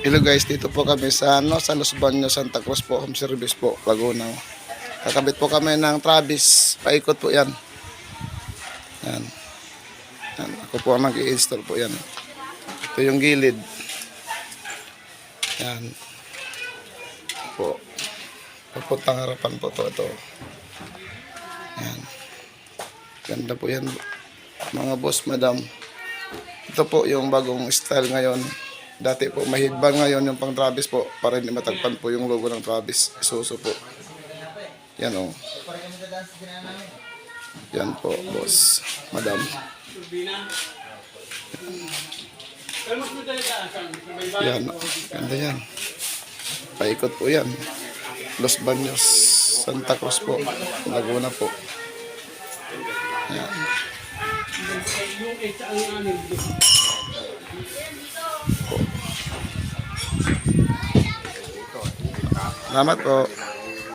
Hello guys, dito po kami sa sa Los Baños, Santa Cruz po, home service po, Laguna. Kakabit po kami ng Travis, paikot po yan. Yan. Yan. Ako po ang nag-i-install po yan. Ito yung gilid. Yan. Po. Papuntang harapan po to. Ito. Yan. Ganda po yan. Mga boss, madam. Ito po yung bagong style ngayon. Dati po mahidban, ngayon yung pang Travis po para hindi matagpan po yung logo ng Travis. Isuso po. Yan o. Yan po, boss. Madam. Yan. Ganda yan. Paikot po yan. Los Baños, Santa Cruz po. Laguna po. Yan. Salamat po.